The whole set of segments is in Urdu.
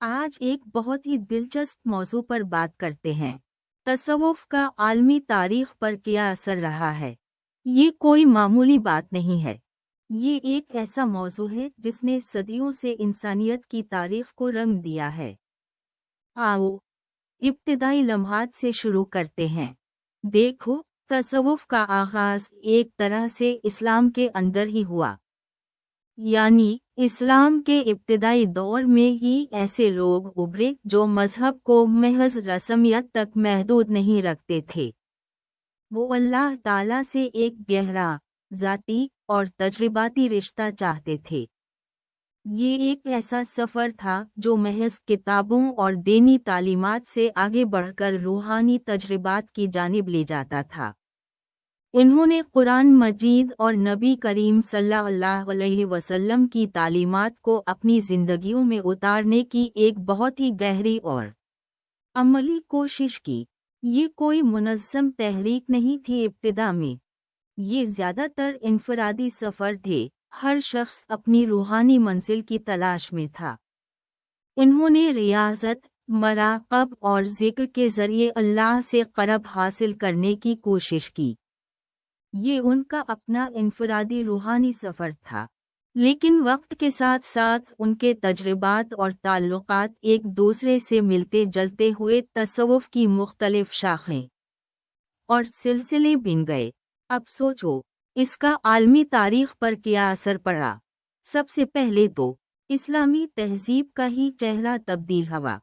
آج ایک بہت ہی دلچسپ موضوع پر بات کرتے ہیں۔ تصوف کا عالمی تاریخ پر کیا اثر رہا ہے؟ یہ کوئی معمولی بات نہیں ہے۔ یہ ایک ایسا موضوع ہے جس نے صدیوں سے انسانیت کی تاریخ کو رنگ دیا ہے۔ آؤ ابتدائی لمحات سے شروع کرتے ہیں۔ دیکھو، تصوف کا آغاز ایک طرح سے اسلام کے اندر ہی ہوا۔ یعنی اسلام کے ابتدائی دور میں ہی ایسے لوگ ابھرے جو مذہب کو محض رسمیت تک محدود نہیں رکھتے تھے۔ وہ اللہ تعالیٰ سے ایک گہرا، ذاتی اور تجرباتی رشتہ چاہتے تھے۔ یہ ایک ایسا سفر تھا جو محض کتابوں اور دینی تعلیمات سے آگے بڑھ کر روحانی تجربات کی جانب لے جاتا تھا۔ انہوں نے قرآن مجید اور نبی کریم صلی اللہ علیہ وسلم کی تعلیمات کو اپنی زندگیوں میں اتارنے کی ایک بہت ہی گہری اور عملی کوشش کی۔ یہ کوئی منظم تحریک نہیں تھی ابتدا میں۔ یہ زیادہ تر انفرادی سفر تھے، ہر شخص اپنی روحانی منزل کی تلاش میں تھا۔ انہوں نے ریاضت، مراقب اور ذکر کے ذریعے اللہ سے قرب حاصل کرنے کی کوشش کی۔ یہ ان کا اپنا انفرادی روحانی سفر تھا، لیکن وقت کے ساتھ ساتھ ان کے تجربات اور تعلقات ایک دوسرے سے ملتے جلتے ہوئے تصوف کی مختلف شاخیں اور سلسلے بن گئے۔ اب سوچو، اس کا عالمی تاریخ پر کیا اثر پڑا؟ سب سے پہلے تو اسلامی تہذیب کا ہی چہرہ تبدیل ہوا۔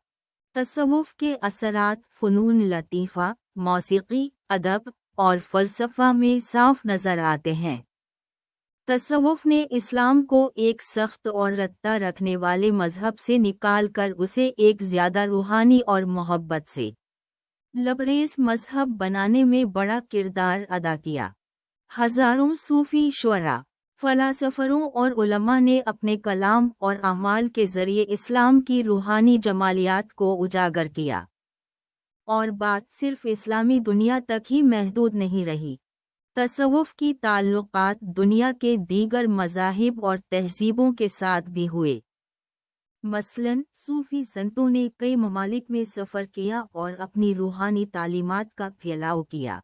تصوف کے اثرات فنون لطیفہ، موسیقی، ادب اور فلسفہ میں صاف نظر آتے ہیں۔ تصوف نے اسلام کو ایک سخت اور رتہ رکھنے والے مذہب سے نکال کر اسے ایک زیادہ روحانی اور محبت سے لبریز مذہب بنانے میں بڑا کردار ادا کیا۔ ہزاروں صوفی شعراء، فلاسفوں اور علماء نے اپنے کلام اور اعمال کے ذریعے اسلام کی روحانی جمالیات کو اجاگر کیا۔ اور بات صرف اسلامی دنیا تک ہی محدود نہیں رہی۔ تصوف کی تعلقات دنیا کے دیگر مذاہب اور تہذیبوں کے ساتھ بھی ہوئے۔ مثلاً صوفی سنتوں نے کئی ممالک میں سفر کیا اور اپنی روحانی تعلیمات کا پھیلاؤ کیا۔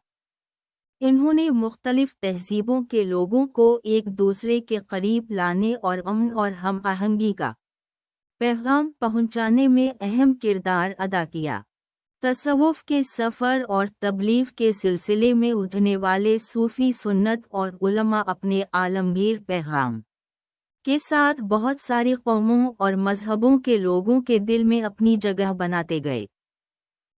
انہوں نے مختلف تہذیبوں کے لوگوں کو ایک دوسرے کے قریب لانے اور امن اور ہم آہنگی کا پیغام پہنچانے میں اہم کردار ادا کیا۔ تصوف کے سفر اور تبلیغ کے سلسلے میں اٹھنے والے صوفی سنت اور علماء اپنے عالمگیر پیغام کے ساتھ بہت ساری قوموں اور مذہبوں کے لوگوں کے دل میں اپنی جگہ بناتے گئے۔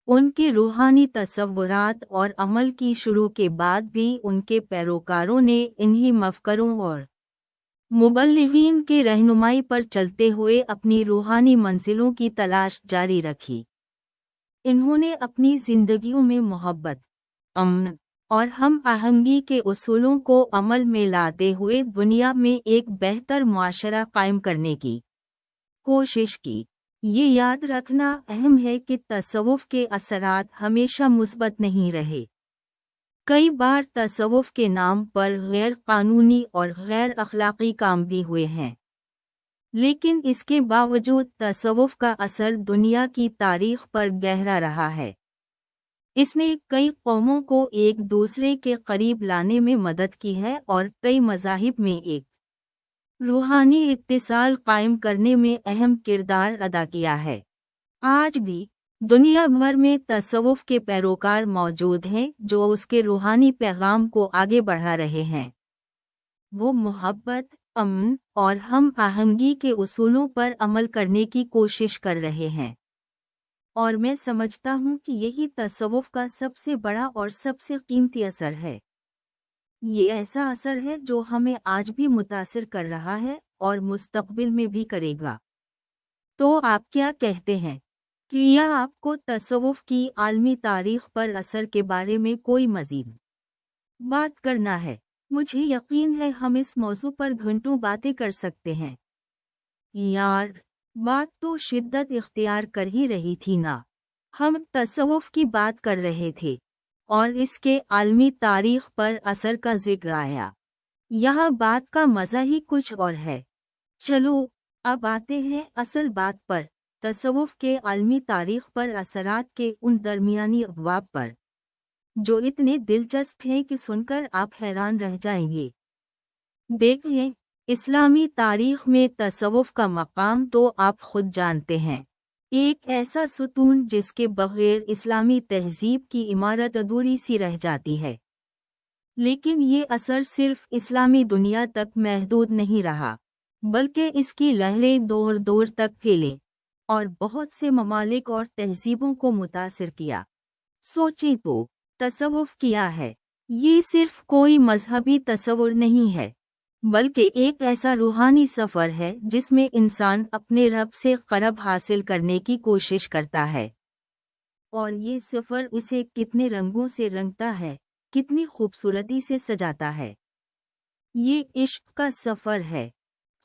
ان کے روحانی تصورات اور عمل کی شروع کے بعد بھی ان کے پیروکاروں نے انہی مفکروں اور مبلغین کے رہنمائی پر چلتے ہوئے اپنی روحانی منزلوں کی تلاش جاری رکھی۔ انہوں نے اپنی زندگیوں میں محبت، امن اور ہم آہنگی کے اصولوں کو عمل میں لاتے ہوئے دنیا میں ایک بہتر معاشرہ قائم کرنے کی کوشش کی۔ یہ یاد رکھنا اہم ہے کہ تصوف کے اثرات ہمیشہ مثبت نہیں رہے۔ کئی بار تصوف کے نام پر غیر قانونی اور غیر اخلاقی کام بھی ہوئے ہیں، لیکن اس کے باوجود تصوف کا اثر دنیا کی تاریخ پر گہرا رہا ہے۔ اس نے کئی قوموں کو ایک دوسرے کے قریب لانے میں مدد کی ہے اور کئی مذاہب میں ایک روحانی اتصال قائم کرنے میں اہم کردار ادا کیا ہے۔ آج بھی دنیا بھر میں تصوف کے پیروکار موجود ہیں جو اس کے روحانی پیغام کو آگے بڑھا رہے ہیں۔ وہ محبت، امن اور ہم آہنگی کے اصولوں پر عمل کرنے کی کوشش کر رہے ہیں۔ اور میں سمجھتا ہوں کہ یہی تصوف کا سب سے بڑا اور سب سے قیمتی اثر ہے۔ یہ ایسا اثر ہے جو ہمیں آج بھی متاثر کر رہا ہے اور مستقبل میں بھی کرے گا۔ تو آپ کیا کہتے ہیں؟ کیا آپ کو تصوف کی عالمی تاریخ پر اثر کے بارے میں کوئی مزید بات کرنا ہے؟ مجھے یقین ہے ہم اس موضوع پر گھنٹوں باتیں کر سکتے ہیں۔ یار، بات تو شدت اختیار کر ہی رہی تھی نا۔ ہم تصوف کی بات کر رہے تھے اور اس کے عالمی تاریخ پر اثر کا ذکر آیا۔ یہاں بات کا مزہ ہی کچھ اور ہے۔ چلو اب آتے ہیں اصل بات پر۔ تصوف کے عالمی تاریخ پر اثرات کے ان درمیانی ابواب پر جو اتنے دلچسپ ہیں کہ سن کر آپ حیران رہ جائیں گے۔ دیکھیں، اسلامی تاریخ میں تصوف کا مقام تو آپ خود جانتے ہیں، ایک ایسا ستون جس کے بغیر اسلامی تہذیب کی عمارت ادھوری سی رہ جاتی ہے۔ لیکن یہ اثر صرف اسلامی دنیا تک محدود نہیں رہا، بلکہ اس کی لہریں دور دور تک پھیلیں اور بہت سے ممالک اور تہذیبوں کو متاثر کیا۔ سوچیں تو، تصوف کیا ہے؟ یہ صرف کوئی مذہبی تصور نہیں ہے، بلکہ ایک ایسا روحانی سفر ہے جس میں انسان اپنے رب سے قرب حاصل کرنے کی کوشش کرتا ہے، اور یہ سفر اسے کتنے رنگوں سے رنگتا ہے، کتنی خوبصورتی سے سجاتا ہے۔ یہ عشق کا سفر ہے،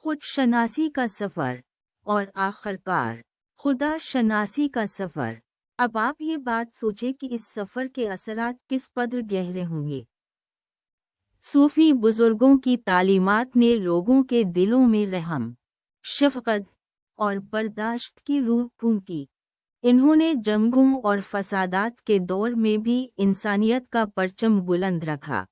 خود شناسی کا سفر، اور آخرکار خدا شناسی کا سفر۔ اب آپ یہ بات سوچیں کہ اس سفر کے اثرات کس قدر گہرے ہوں گے۔ صوفی بزرگوں کی تعلیمات نے لوگوں کے دلوں میں رحم، شفقت اور برداشت کی روح پھونکی۔ انہوں نے جنگوں اور فسادات کے دور میں بھی انسانیت کا پرچم بلند رکھا۔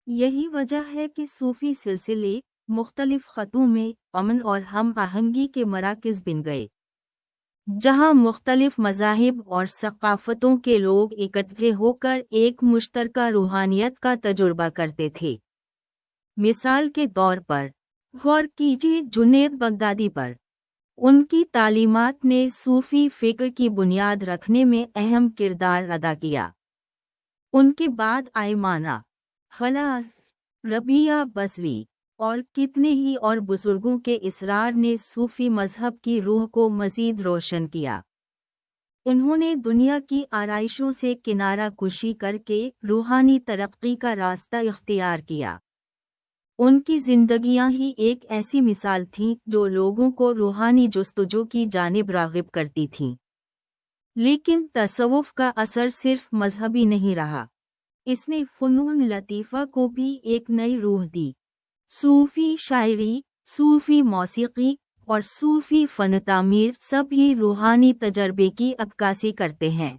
یہی وجہ ہے کہ صوفی سلسلے مختلف خطوں میں امن اور ہم آہنگی کے مراکز بن گئے، جہاں مختلف مذاہب اور ثقافتوں کے لوگ اکٹھے ہو کر ایک مشترکہ روحانیت کا تجربہ کرتے تھے۔ مثال کے طور پر غور کیجیے جنید بغدادی پر۔ ان کی تعلیمات نے صوفی فکر کی بنیاد رکھنے میں اہم کردار ادا کیا۔ ان کے بعد آئمانہ، خلاف، ربیہ بصری اور کتنے ہی اور بزرگوں کے اصرار نے صوفی مذہب کی روح کو مزید روشن کیا۔ انہوں نے دنیا کی آرائشوں سے کنارہ کشی کر کے روحانی ترقی کا راستہ اختیار کیا۔ ان کی زندگیاں ہی ایک ایسی مثال تھیں جو لوگوں کو روحانی جستجو کی جانب راغب کرتی تھیں۔ لیکن تصوف کا اثر صرف مذہبی نہیں رہا، اس نے فنون لطیفہ کو بھی ایک نئی روح دی۔ صوفی شاعری، صوفی موسیقی اور صوفی فن تعمیر سب ہی روحانی تجربے کی عکاسی کرتے ہیں۔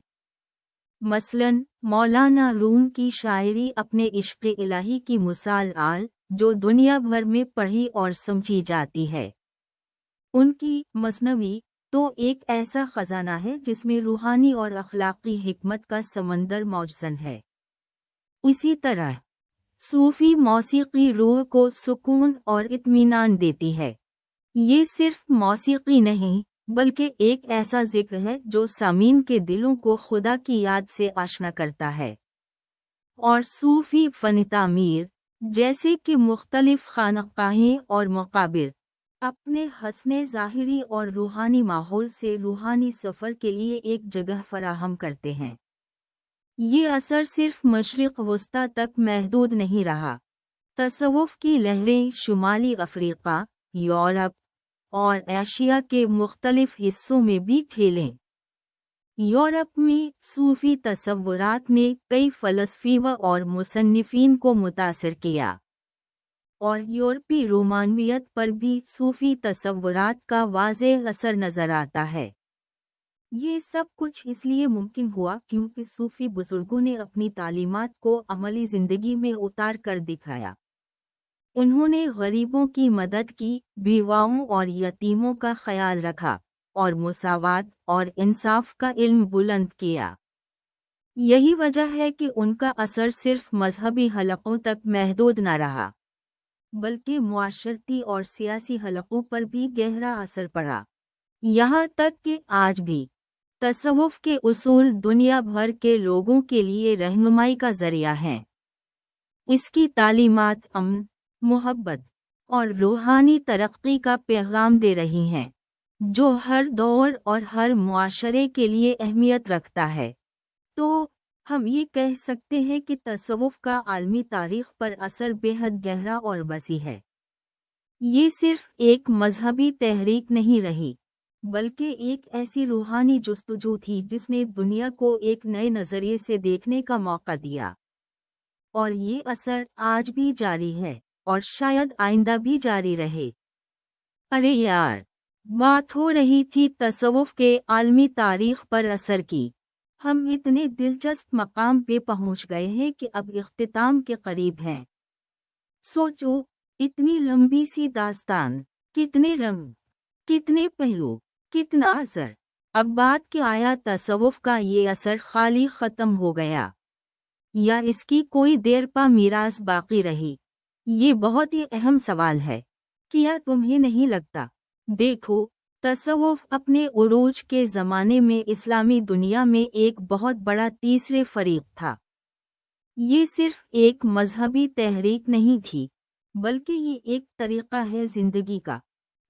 مثلاً مولانا روم کی شاعری اپنے عشق الہی کی مثال آل جو دنیا بھر میں پڑھی اور سمجھی جاتی ہے۔ ان کی مثنوی تو ایک ایسا خزانہ ہے جس میں روحانی اور اخلاقی حکمت کا سمندر موجود ہے۔ اسی طرح صوفی موسیقی روح کو سکون اور اطمینان دیتی ہے۔ یہ صرف موسیقی نہیں بلکہ ایک ایسا ذکر ہے جو سامعین کے دلوں کو خدا کی یاد سے آشنا کرتا ہے۔ اور صوفی فن تعمیر، جیسے کہ مختلف خانقاہیں اور مقابر، اپنے حسن ظاہری اور روحانی ماحول سے روحانی سفر کے لیے ایک جگہ فراہم کرتے ہیں۔ یہ اثر صرف مشرق وسطی تک محدود نہیں رہا، تصوف کی لہریں شمالی افریقہ، یورپ اور ایشیا کے مختلف حصوں میں بھی پھیلیں۔ یورپ میں صوفی تصورات نے کئی فلسفیوں اور مصنفین کو متاثر کیا، اور یورپی رومانویت پر بھی صوفی تصورات کا واضح اثر نظر آتا ہے۔ یہ سب کچھ اس لیے ممکن ہوا کیونکہ صوفی بزرگوں نے اپنی تعلیمات کو عملی زندگی میں اتار کر دکھایا۔ انہوں نے غریبوں کی مدد کی، بیواؤں اور یتیموں کا خیال رکھا، اور مساوات اور انصاف کا علم بلند کیا۔ یہی وجہ ہے کہ ان کا اثر صرف مذہبی حلقوں تک محدود نہ رہا، بلکہ معاشرتی اور سیاسی حلقوں پر بھی گہرا اثر پڑا۔ یہاں تک کہ آج بھی تصوف کے اصول دنیا بھر کے لوگوں کے لیے رہنمائی کا ذریعہ ہیں۔ اس کی تعلیمات امن، محبت اور روحانی ترقی کا پیغام دے رہی ہیں، جو ہر دور اور ہر معاشرے کے لیے اہمیت رکھتا ہے۔ تو ہم یہ کہہ سکتے ہیں کہ تصوف کا عالمی تاریخ پر اثر بے حد گہرا اور وسیع ہے۔ یہ صرف ایک مذہبی تحریک نہیں رہی، بلکہ ایک ایسی روحانی جستجو تھی جس نے دنیا کو ایک نئے نظریے سے دیکھنے کا موقع دیا، اور یہ اثر آج بھی جاری ہے اور شاید آئندہ بھی جاری رہے۔ ارے یار، بات ہو رہی تھی تصوف کے عالمی تاریخ پر اثر کی۔ ہم اتنے دلچسپ مقام پہ پہنچ گئے ہیں کہ اب اختتام کے قریب ہیں۔ سوچو، اتنی لمبی سی داستان، کتنے رنگ، کتنے پہلو، کتنا اثر۔ اب بات کہ آیا تصوف کا یہ اثر خالی ختم ہو گیا یا اس کی کوئی دیر پا میراث باقی رہی؟ یہ بہت ہی اہم سوال ہے۔ کیا تمہیں نہیں لگتا؟ دیکھو، تصوف اپنے عروج کے زمانے میں اسلامی دنیا میں ایک بہت بڑا تیسرے فریق تھا۔ یہ صرف ایک مذہبی تحریک نہیں تھی، بلکہ یہ ایک طریقہ ہے زندگی کا،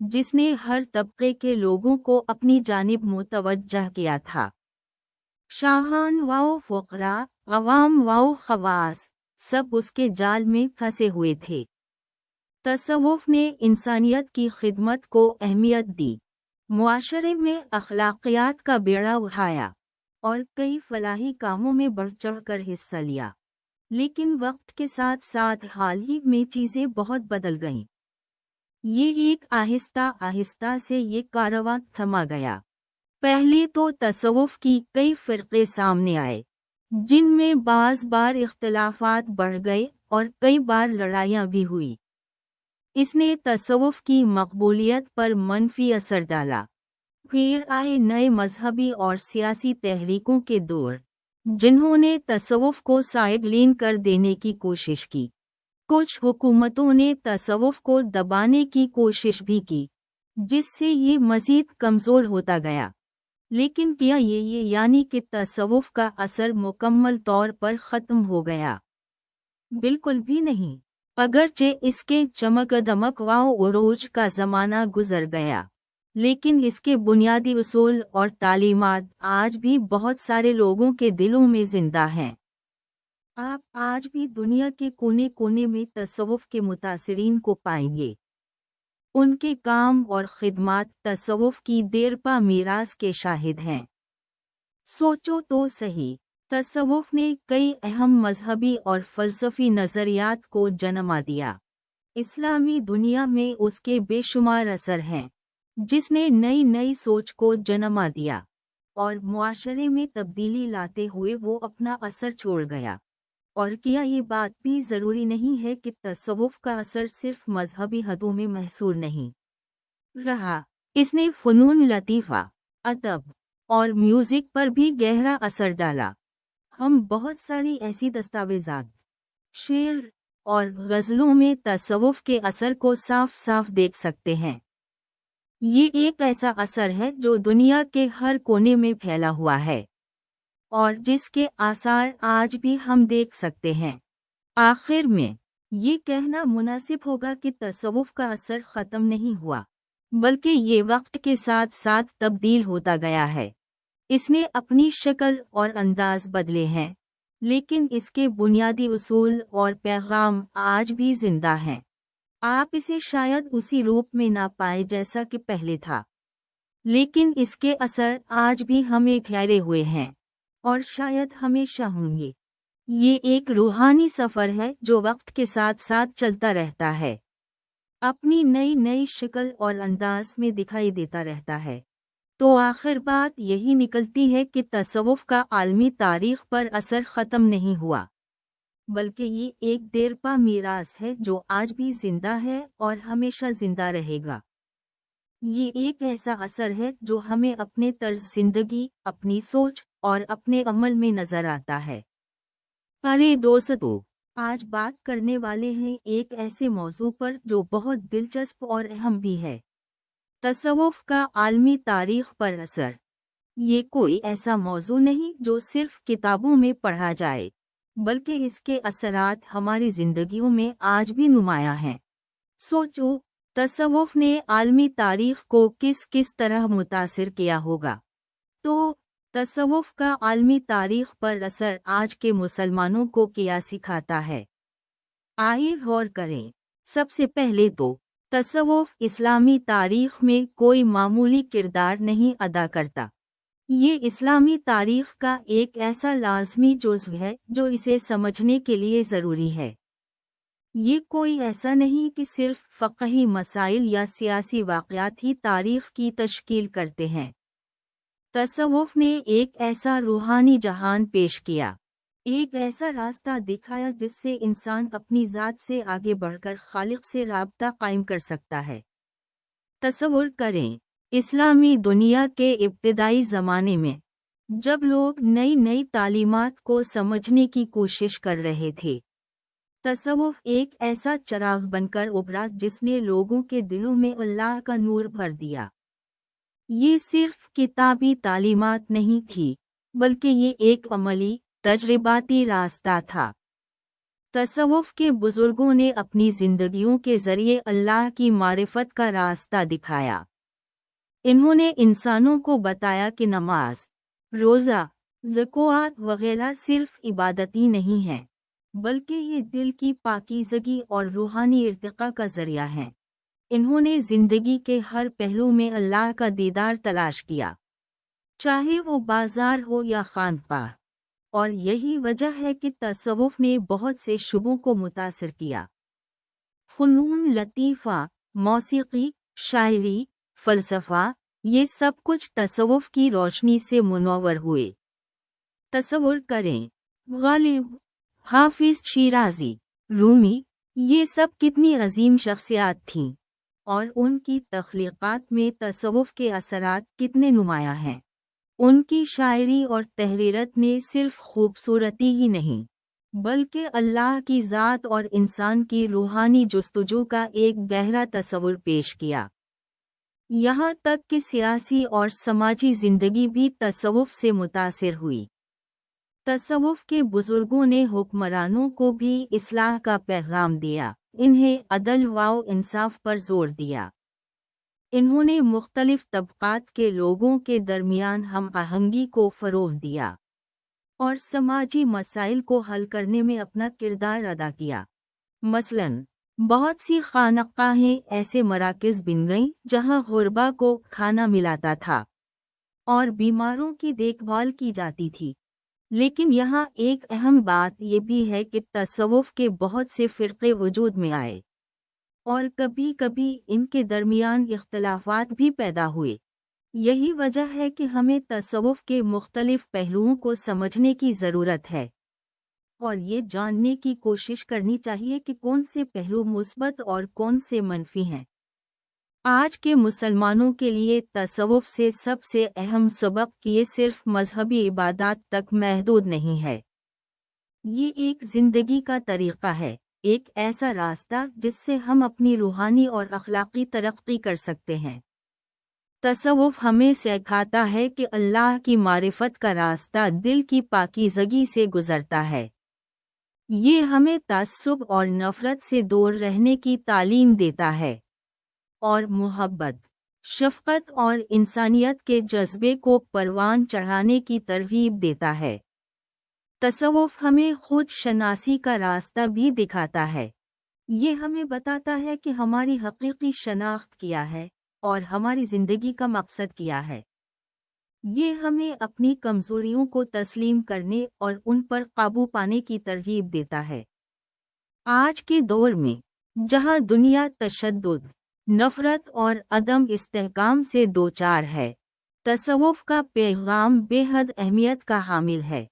جس نے ہر طبقے کے لوگوں کو اپنی جانب متوجہ کیا تھا۔ شاہان و فقراء، عوام و خواص، سب اس کے جال میں پھنسے ہوئے تھے۔ تصوف نے انسانیت کی خدمت کو اہمیت دی، معاشرے میں اخلاقیات کا بیڑا اٹھایا اور کئی فلاحی کاموں میں بڑھ چڑھ کر حصہ لیا۔ لیکن وقت کے ساتھ ساتھ حال ہی میں چیزیں بہت بدل گئیں۔ یہ ایک آہستہ آہستہ سے یہ کارواں تھما گیا۔ پہلے تو تصوف کی کئی فرقے سامنے آئے، جن میں بعض بار اختلافات بڑھ گئے اور کئی بار لڑائیاں بھی ہوئی۔ اس نے تصوف کی مقبولیت پر منفی اثر ڈالا۔ پھر آئے نئے مذہبی اور سیاسی تحریکوں کے دور، جنہوں نے تصوف کو سائیڈ لائن کر دینے کی کوشش کی۔ کچھ حکومتوں نے تصوف کو دبانے کی کوشش بھی کی، جس سے یہ مزید کمزور ہوتا گیا۔ لیکن کیا یہ یعنی کہ تصوف کا اثر مکمل طور پر ختم ہو گیا؟ بالکل بھی نہیں۔ اگرچہ اس کے چمک دمک و عروج کا زمانہ گزر گیا، لیکن اس کے بنیادی اصول اور تعلیمات آج بھی بہت سارے لوگوں کے دلوں میں زندہ ہیں۔ آپ آج بھی دنیا کے کونے کونے میں تصوف کے متاثرین کو پائیں گے۔ ان کے کام اور خدمات تصوف کی دیرپا میراث کے شاہد ہیں۔ سوچو تو صحیح، تصوف نے کئی اہم مذہبی اور فلسفی نظریات کو جنم دیا۔ اسلامی دنیا میں اس کے بے شمار اثر ہیں، جس نے نئی نئی سوچ کو جنم دیا، اور معاشرے میں تبدیلی لاتے ہوئے وہ اپنا اثر چھوڑ گیا۔ اور کیا یہ بات بھی ضروری نہیں ہے کہ تصوف کا اثر صرف مذہبی حدوں میں محصور نہیں رہا؟ اس نے فنون لطیفہ، ادب اور میوزک پر بھی گہرا اثر ڈالا۔ ہم بہت ساری ایسی دستاویزات، شعر اور غزلوں میں تصوف کے اثر کو صاف صاف دیکھ سکتے ہیں۔ یہ ایک ایسا اثر ہے جو دنیا کے ہر کونے میں پھیلا ہوا ہے، اور جس کے آثار آج بھی ہم دیکھ سکتے ہیں۔ آخر میں یہ کہنا مناسب ہوگا کہ تصوف کا اثر ختم نہیں ہوا، بلکہ یہ وقت کے ساتھ ساتھ تبدیل ہوتا گیا ہے۔ اس نے اپنی شکل اور انداز بدلے ہیں، لیکن اس کے بنیادی اصول اور پیغام آج بھی زندہ ہیں۔ آپ اسے شاید اسی روپ میں نہ پائے جیسا کہ پہلے تھا، لیکن اس کے اثر آج بھی ہمیں گھیرے ہوئے ہیں اور شاید ہمیشہ ہوں گے۔ یہ ایک روحانی سفر ہے جو وقت کے ساتھ ساتھ چلتا رہتا ہے، اپنی نئی نئی شکل اور انداز میں دکھائی دیتا رہتا ہے۔ تو آخر بات یہی نکلتی ہے کہ تصوف کا عالمی تاریخ پر اثر ختم نہیں ہوا، بلکہ یہ ایک دیرپا میراث ہے جو آج بھی زندہ ہے اور ہمیشہ زندہ رہے گا۔ یہ ایک ایسا اثر ہے جو ہمیں اپنے طرز زندگی، اپنی سوچ اور اپنے عمل میں نظر آتا ہے۔ ارے دوستو، آج بات کرنے والے ہیں ایک ایسے موضوع پر جو بہت دلچسپ اور اہم بھی ہے: تصوف کا عالمی تاریخ پر اثر۔ یہ کوئی ایسا موضوع نہیں جو صرف کتابوں میں پڑھا جائے، بلکہ اس کے اثرات ہماری زندگیوں میں آج بھی نمایاں ہیں۔ سوچو، تصوف نے عالمی تاریخ کو کس کس طرح متاثر کیا ہوگا؟ تو تصوف کا عالمی تاریخ پر اثر آج کے مسلمانوں کو کیا سکھاتا ہے؟ آئیے غور کریں۔ سب سے پہلے تو تصوف اسلامی تاریخ میں کوئی معمولی کردار نہیں ادا کرتا۔ یہ اسلامی تاریخ کا ایک ایسا لازمی جزو ہے جو اسے سمجھنے کے لیے ضروری ہے۔ یہ کوئی ایسا نہیں کہ صرف فقہی مسائل یا سیاسی واقعات ہی تاریخ کی تشکیل کرتے ہیں۔ تصوف نے ایک ایسا روحانی جہان پیش کیا، ایک ایسا راستہ دکھایا جس سے انسان اپنی ذات سے آگے بڑھ کر خالق سے رابطہ قائم کر سکتا ہے۔ تصور کریں، اسلامی دنیا کے ابتدائی زمانے میں جب لوگ نئی نئی تعلیمات کو سمجھنے کی کوشش کر رہے تھے، تصوف ایک ایسا چراغ بن کر ابھرا جس نے لوگوں کے دلوں میں اللہ کا نور بھر دیا۔ یہ صرف کتابی تعلیمات نہیں تھی، بلکہ یہ ایک عملی، تجرباتی راستہ تھا۔ تصوف کے بزرگوں نے اپنی زندگیوں کے ذریعے اللہ کی معرفت کا راستہ دکھایا۔ انہوں نے انسانوں کو بتایا کہ نماز، روزہ، زکوٰۃ وغیرہ صرف عبادت ہی نہیں ہے، بلکہ یہ دل کی پاکیزگی اور روحانی ارتقاء کا ذریعہ ہے۔ انہوں نے زندگی کے ہر پہلو میں اللہ کا دیدار تلاش کیا، چاہے وہ بازار ہو یا خانقاہ، اور یہی وجہ ہے کہ تصوف نے بہت سے شعبوں کو متاثر کیا۔ فنون لطیفہ، موسیقی، شاعری، فلسفہ، یہ سب کچھ تصوف کی روشنی سے منور ہوئے۔ تصور کریں، غالب، حافظ شیرازی، رومی، یہ سب کتنی عظیم شخصیات تھیں، اور ان کی تخلیقات میں تصوف کے اثرات کتنے نمایاں ہیں۔ ان کی شاعری اور تحریرات نے صرف خوبصورتی ہی نہیں، بلکہ اللہ کی ذات اور انسان کی روحانی جستجو کا ایک گہرا تصور پیش کیا۔ یہاں تک کہ سیاسی اور سماجی زندگی بھی تصوف سے متاثر ہوئی۔ تصوف کے بزرگوں نے حکمرانوں کو بھی اصلاح کا پیغام دیا، انہیں عدل و انصاف پر زور دیا۔ انہوں نے مختلف طبقات کے لوگوں کے درمیان ہم آہنگی کو فروغ دیا، اور سماجی مسائل کو حل کرنے میں اپنا کردار ادا کیا۔ مثلاً، بہت سی خانقاہیں ایسے مراکز بن گئیں جہاں غربا کو کھانا ملاتا تھا اور بیماروں کی دیکھ بھال کی جاتی تھی۔ لیکن یہاں ایک اہم بات یہ بھی ہے کہ تصوف کے بہت سے فرقے وجود میں آئے، اور کبھی کبھی ان کے درمیان اختلافات بھی پیدا ہوئے۔ یہی وجہ ہے کہ ہمیں تصوف کے مختلف پہلوؤں کو سمجھنے کی ضرورت ہے، اور یہ جاننے کی کوشش کرنی چاہیے کہ کون سے پہلو مثبت اور کون سے منفی ہیں۔ آج کے مسلمانوں کے لیے تصوف سے سب سے اہم سبق کہ یہ صرف مذہبی عبادات تک محدود نہیں ہے۔ یہ ایک زندگی کا طریقہ ہے، ایک ایسا راستہ جس سے ہم اپنی روحانی اور اخلاقی ترقی کر سکتے ہیں۔ تصوف ہمیں سکھاتا ہے کہ اللہ کی معرفت کا راستہ دل کی پاکیزگی سے گزرتا ہے۔ یہ ہمیں تعصب اور نفرت سے دور رہنے کی تعلیم دیتا ہے، اور محبت، شفقت اور انسانیت کے جذبے کو پروان چڑھانے کی ترغیب دیتا ہے۔ تصوف ہمیں خود شناسی کا راستہ بھی دکھاتا ہے۔ یہ ہمیں بتاتا ہے کہ ہماری حقیقی شناخت کیا ہے اور ہماری زندگی کا مقصد کیا ہے۔ یہ ہمیں اپنی کمزوریوں کو تسلیم کرنے اور ان پر قابو پانے کی ترغیب دیتا ہے۔ آج کے دور میں، جہاں دنیا تشدد، نفرت اور عدم استحکام سے دوچار ہے، تصوف کا پیغام بے حد اہمیت کا حامل ہے۔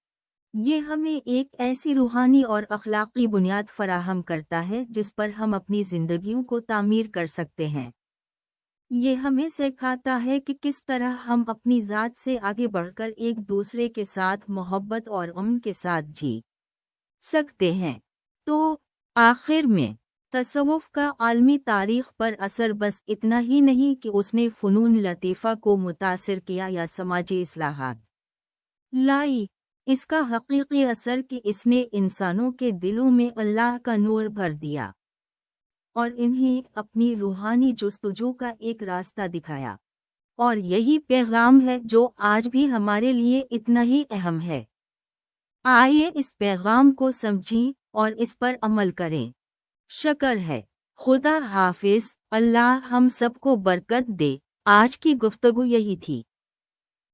یہ ہمیں ایک ایسی روحانی اور اخلاقی بنیاد فراہم کرتا ہے جس پر ہم اپنی زندگیوں کو تعمیر کر سکتے ہیں۔ یہ ہمیں سکھاتا ہے کہ کس طرح ہم اپنی ذات سے آگے بڑھ کر ایک دوسرے کے ساتھ محبت اور امن کے ساتھ جی سکتے ہیں۔ تو آخر میں، تصوف کا عالمی تاریخ پر اثر بس اتنا ہی نہیں کہ اس نے فنون لطیفہ کو متاثر کیا یا سماجی اصلاحات لائی، اس کا حقیقی اثر کہ اس نے انسانوں کے دلوں میں اللہ کا نور بھر دیا اور انہیں اپنی روحانی جستجو کا ایک راستہ دکھایا۔ اور یہی پیغام ہے جو آج بھی ہمارے لیے اتنا ہی اہم ہے۔ آئیے اس پیغام کو سمجھیں اور اس پر عمل کریں۔ شکر ہے۔ خدا حافظ۔ اللہ ہم سب کو برکت دے۔ آج کی گفتگو یہی تھی۔